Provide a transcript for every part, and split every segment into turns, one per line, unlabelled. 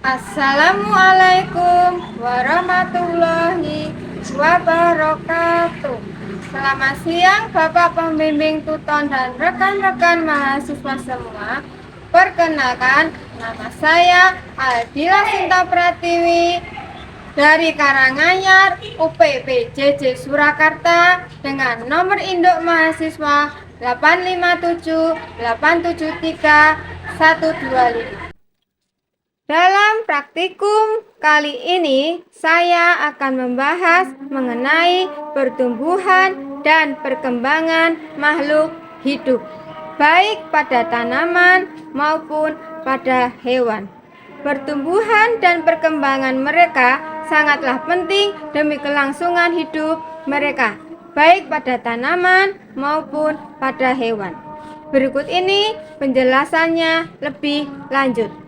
Assalamualaikum warahmatullahi wabarakatuh. Selamat siang Bapak Pembimbing Tuton dan rekan-rekan mahasiswa semua. Perkenalkan, nama saya Aldila Sinta Pratiwi dari Karanganyar UPP JJ Surakarta dengan nomor induk mahasiswa 857873125. Dalam praktikum kali ini, saya akan membahas mengenai pertumbuhan dan perkembangan makhluk hidup, baik pada tanaman maupun pada hewan. Pertumbuhan dan perkembangan mereka sangatlah penting demi kelangsungan hidup mereka, baik pada tanaman maupun pada hewan. Berikut ini penjelasannya lebih lanjut.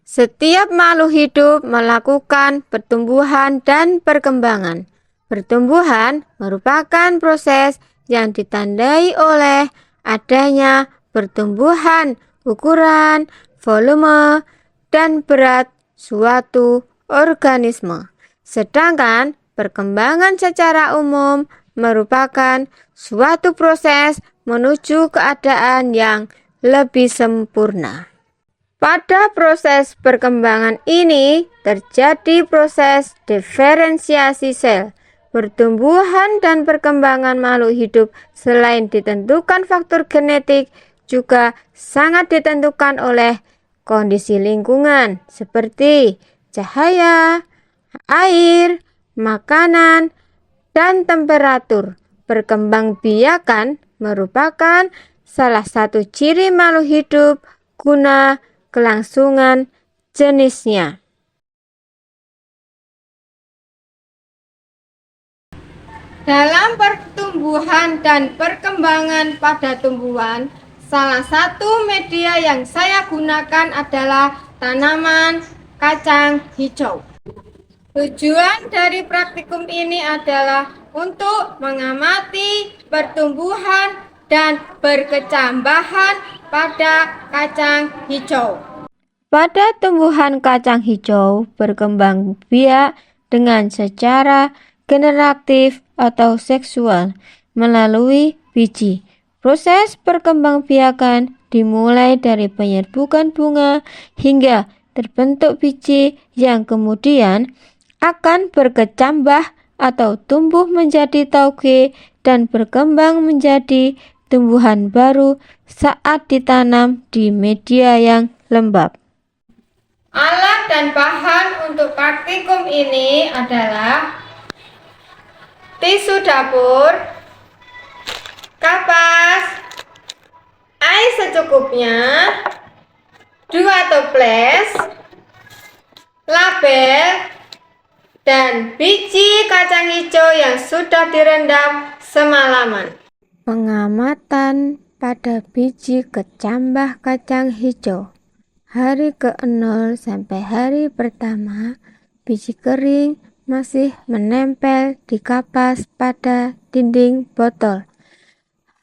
Setiap makhluk hidup melakukan pertumbuhan dan perkembangan. Pertumbuhan merupakan proses yang ditandai oleh adanya pertumbuhan ukuran, volume, dan berat suatu organisme. Sedangkan perkembangan secara umum merupakan suatu proses menuju keadaan yang lebih sempurna. Pada proses perkembangan ini terjadi proses diferensiasi sel. Pertumbuhan dan perkembangan makhluk hidup selain ditentukan faktor genetik juga sangat ditentukan oleh kondisi lingkungan seperti cahaya, air, makanan, dan temperatur. Perkembangbiakan merupakan salah satu ciri makhluk hidup guna kelangsungan jenisnya. Dalam pertumbuhan dan perkembangan pada tumbuhan, salah satu media yang saya gunakan adalah tanaman kacang hijau. Tujuan dari praktikum ini adalah untuk mengamati pertumbuhan dan berkecambahan pada kacang hijau. Pada tumbuhan kacang hijau berkembang biak dengan secara generatif atau seksual melalui biji. Proses perkembangbiakan dimulai dari penyerbukan bunga hingga terbentuk biji yang kemudian akan berkecambah atau tumbuh menjadi tauge dan berkembang menjadi tumbuhan baru saat ditanam di media yang lembab. Alat dan bahan untuk praktikum ini adalah tisu dapur, kapas, air secukupnya, 2 toples, label, dan biji kacang hijau yang sudah direndam semalaman. Pengamatan pada biji kecambah kacang hijau. Hari ke-0 sampai hari pertama, biji kering masih menempel di kapas pada dinding botol.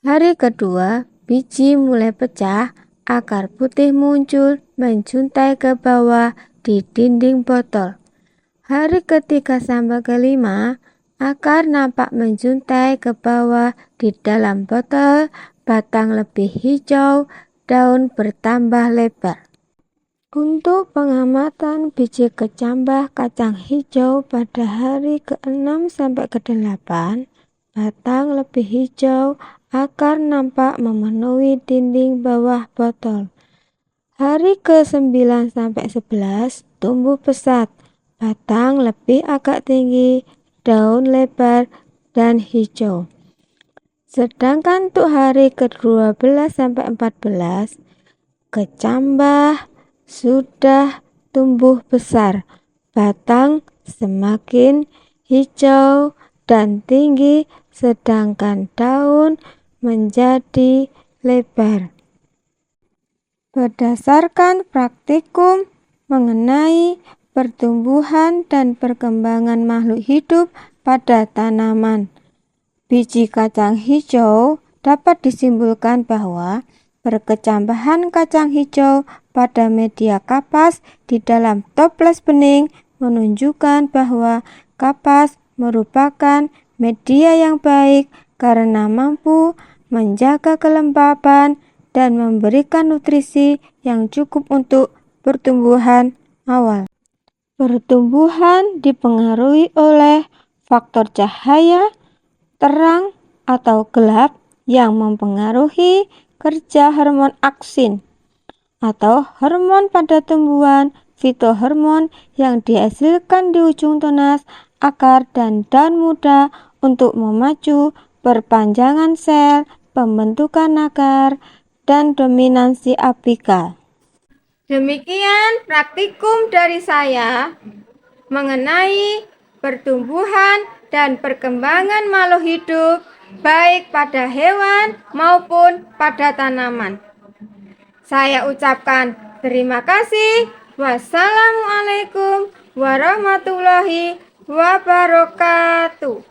Hari kedua, biji mulai pecah, akar putih muncul menjuntai ke bawah di dinding botol. Hari ketiga sampai kelima, akar nampak menjuntai ke bawah di dalam botol, batang lebih hijau, daun bertambah lebar. Untuk pengamatan biji kecambah kacang hijau pada hari ke-6 sampai ke-8, batang lebih hijau, akar nampak memenuhi dinding bawah botol. Hari ke-9 sampai 11 tumbuh pesat, batang lebih agak tinggi, daun lebar dan hijau. Sedangkan untuk hari ke-12 sampai 14, kecambah sudah tumbuh besar, batang semakin hijau dan tinggi, sedangkan daun menjadi lebar. Berdasarkan praktikum mengenai pertumbuhan dan perkembangan makhluk hidup pada tanaman biji kacang hijau, dapat disimpulkan bahwa berkecambahan kacang hijau pada media kapas di dalam toples bening menunjukkan bahwa kapas merupakan media yang baik karena mampu menjaga kelembapan dan memberikan nutrisi yang cukup untuk pertumbuhan awal. Pertumbuhan dipengaruhi oleh faktor cahaya, terang, atau gelap yang mempengaruhi kerja hormon aksin atau hormon pada tumbuhan, fitohormon yang dihasilkan di ujung tunas, akar, dan daun muda untuk memacu perpanjangan sel, pembentukan akar, dan dominansi apikal. Demikian praktikum dari saya mengenai pertumbuhan dan perkembangan makhluk hidup baik pada hewan maupun pada tanaman. Saya ucapkan terima kasih. Wassalamualaikum warahmatullahi wabarakatuh.